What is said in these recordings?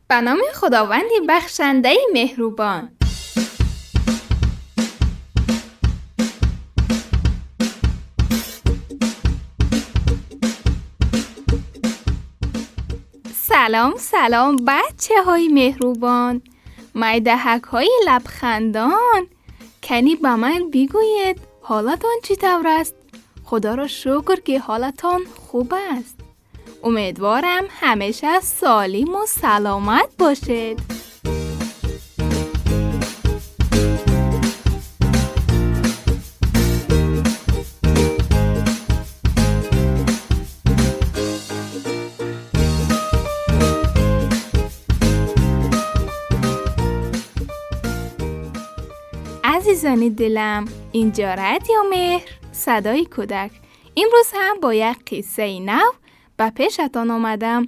به نام خداوند بخشنده مهربان. سلام بچه های مهربان، مایدهک های لبخندان. کنی به من بگوید حالتان چطور است؟ خدا را شکر که حالتان خوب است. امیدوارم همیشه سالم و سلامت باشید. عزیزان دلم، اینجا رادیو مهر، صدای کودک. امروز هم با یک قصه نو به پیشتان آمدم.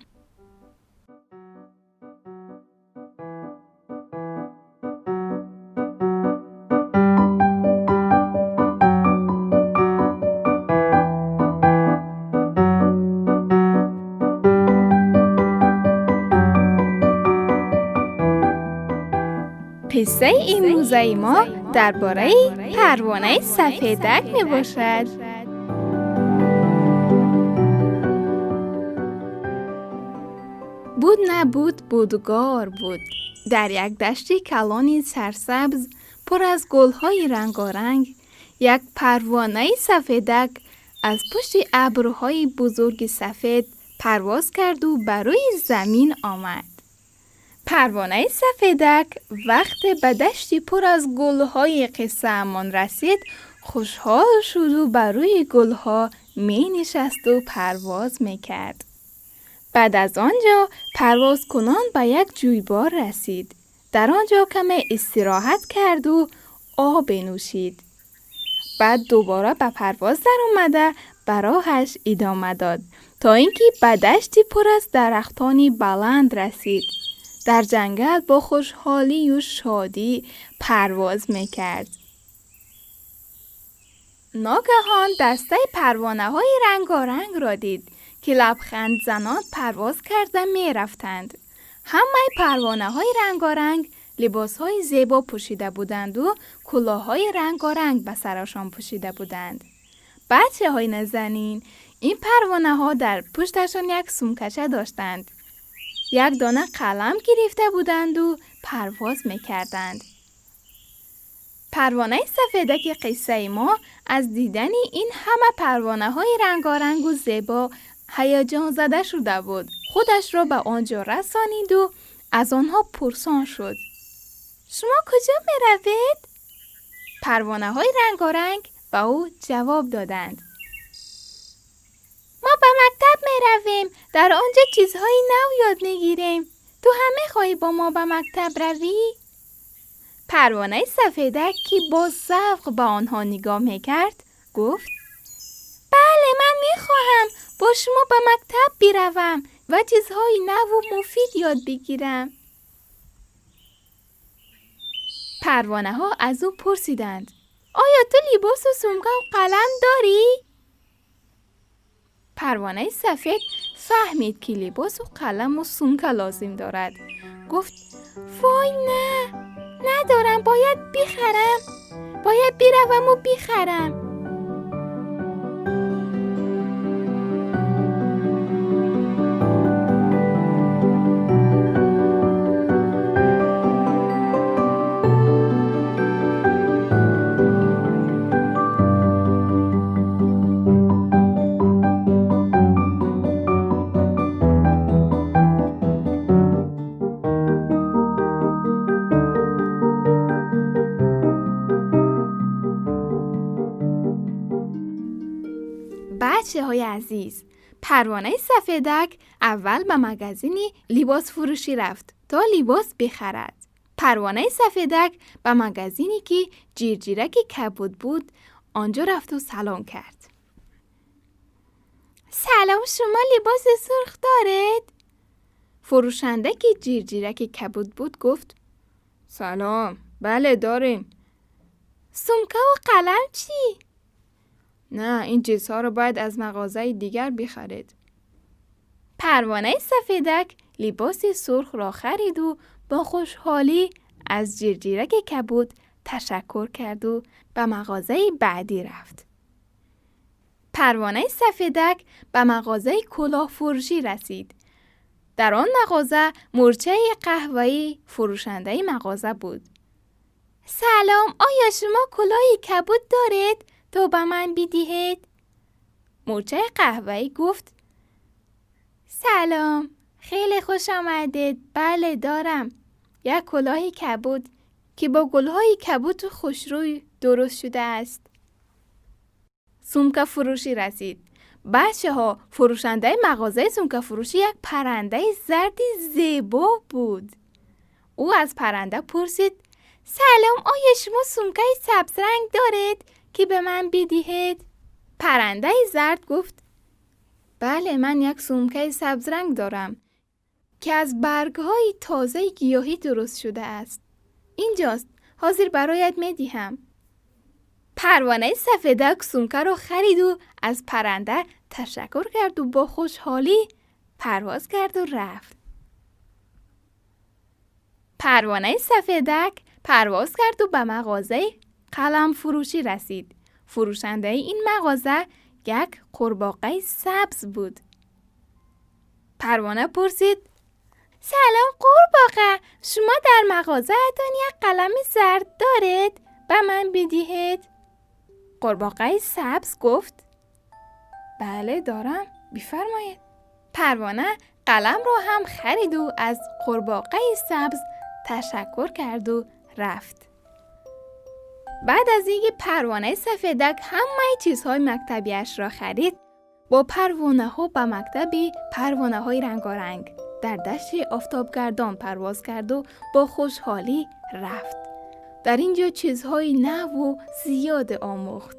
قصه امروزه ما درباره پروانه سفیدک می باشد. بود نبود بودگار بود. در یک دشت کلان سرسبز پر از گلهای رنگارنگ یک پروانه سفیدک از پشت ابرهای بزرگ سفید پرواز کرد و بر روی زمین آمد. پروانه سفیدک وقتی به دشتی پر از گلهای قصه‌مان رسید خوشحال شد و بر روی گلها می نشست و پرواز می کرد. بعد از آنجا پرواز کنان به یک جویبار رسید. در آنجا کمی استراحت کرد و آب نوشید. بعد دوباره به پرواز در اومده به راهش ادامه داد تا اینکه به دشتی پر از درختانی بلند رسید. در جنگل با خوشحالی و شادی پرواز میکرد. ناگهان دسته پروانه های رنگارنگ را دید که لبخند زنان پرواز کرده می رفتند. همه پروانه های رنگارنگ لباس های زیبا پوشیده بودند و کلاه های رنگارنگ به سرشان پوشیده بودند. بچه های نازنین، این پروانه ها در پشتشان یک سومکشه داشتند. یک دانه قلم گرفته بودند و پرواز میکردند. پروانه سفیدک قصه ما از دیدن این همه پروانه های رنگارنگ و زیبا هیجان زده شده بود. خودش را به آنجا رسانید و از آنها پرسان شد. شما کجا می روید؟ پروانه های رنگارنگ به او جواب دادند. ما به مکتب می رویم. در آنجا چیزهای نو یاد می گیریم. تو هم می خواهی با ما به مکتب روی؟ پروانه سفیدک که با ذوق به آنها نگاه می کرد گفت بله، من می خواهم با شما به مکتب بروم و چیزهای نو و مفید یاد بگیرم. پروانه ها از او پرسیدند آیا تو لباس و سومکه و قلم داری؟ پروانه سفید فهمید که لباس و قلم و سومکه لازم دارد. گفت وای نه، ندارم، باید بروم و بخرم. بچه های عزیز، پروانه سفیدک اول به مغازه لباس فروشی رفت تا لباس بخرد. پروانه سفیدک به مغازه‌ای که جیرجیرک کبود بود آنجا رفت و سلام کرد. سلام، شما لباس سرخ دارید؟ فروشنده که جیرجیرک کبود بود گفت سلام، بله داریم. سومکه و قلم چی؟ نه، این چیزها رو باید از مغازه دیگر بخرید. پروانه سفیدک لباس سرخ را خرید و با خوشحالی از جیرجیرک کبود تشکر کرد و به مغازه بعدی رفت. پروانه سفیدک به مغازه کلاهفروشی رسید. در آن مغازه مورچه قهوه‌ای فروشنده مغازه بود. سلام، آیا شما کلاهی کبود دارید تا به من بدهید؟ مورچه قهوه‌ای گفت سلام، خیلی خوش آمدید. بله دارم. یک کلاهی کبود که با گلهای کبود و خوشروی درست شده است. سمکه فروشی رسید. بچه‌ها، فروشنده مغازه سمکه فروشی یک پرنده زرد زیبا بود. او از پرنده پرسید سلام، آیا شما سمکه سبز رنگ دارید که به من بدهید؟ پرنده زرد گفت بله، من یک سمکه سبز رنگ دارم که از برگ‌های تازه گیاهی درست شده است. اینجاست، حاضر برایت می‌دهم. پروانه سفیدک سمکه را خرید و از پرنده تشکر کرد و با خوشحالی پرواز کرد و رفت. پروانه سفیدک پرواز کرد و به مغازه قلم فروشی رسید. فروشنده این مغازه یک قورباغه سبز بود. پروانه پرسید سلام قورباغه، شما در مغازه‌تان یک قلم زرد دارید؟ به من بدهید؟ قورباغه سبز گفت بله دارم، بفرمایید. پروانه قلم را هم خرید و از قورباغه سبز تشکر کرد و رفت. بعد از اینکه پروانه سفیدک همه چیزهای مکتبیش را خرید، با پروانه ها به مکتب پروانه های رنگارنگ در دشت آفتابگردان پرواز کرد و با خوشحالی رفت. در اینجا چیزهای نو و زیاد آموخت.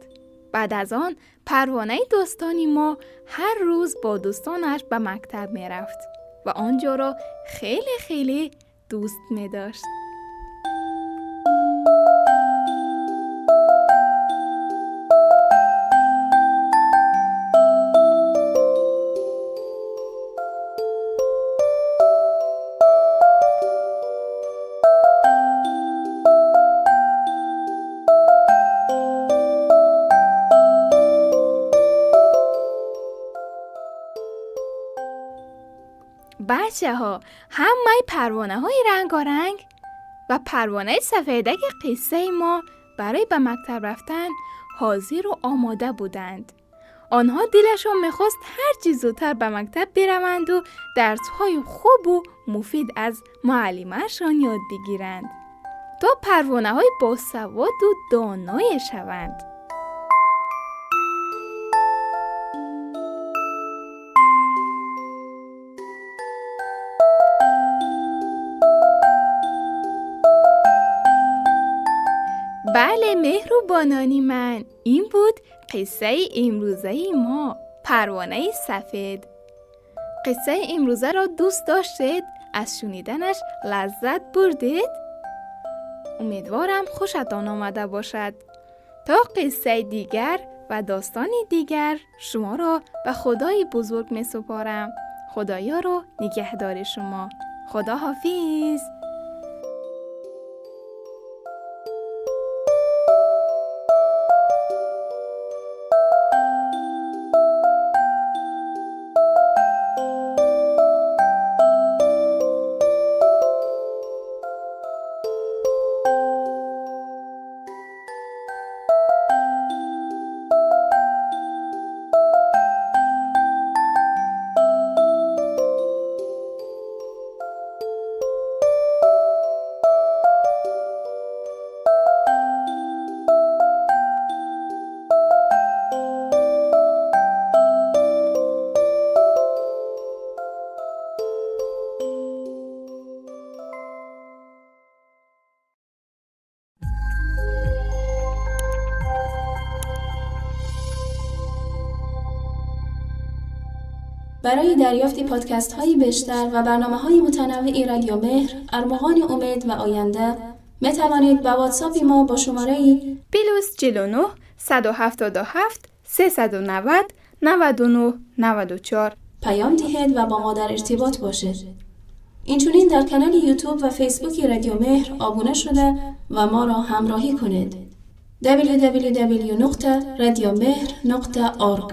بعد از آن پروانه دوستانی ما هر روز با دوستانش به مکتب می رفت و آنجا را خیلی خیلی دوست می داشت. بچه‌ها، همه پروانه های رنگارنگ و پروانه سفیدک قصه ما برای به مکتب رفتن حاضر و آماده بودند. آنها دلشان میخواست هر چیز زودتر به مکتب بروند و درس‌های خوب و مفید از معلمشان یاد بگیرند تا پروانه های باسواد و دانای شوند. بله مهربانانی من، این بود قصه امروزه ما، پروانه سفید. قصه امروزه را دوست داشتید؟ از شنیدنش لذت بردید؟ امیدوارم خوشتان آمده باشد. تا قصه دیگر و داستان دیگر شما را به خدای بزرگ می سپارم. خدایا رو نگهدار شما. خدا حافظ. برای دریافت پادکست هایی بیشتر و برنامه های متنوعی رادیو مهر، ارمغان امید و آینده می توانید با واتساپ ما با شماره +49 177 390 99 94 پیام دهید و با ما در ارتباط باشید. اینچنین در کانال یوتیوب و فیسبوک رادیو مهر آبونه شده و ما را همراهی کنید. www.radiomehr.org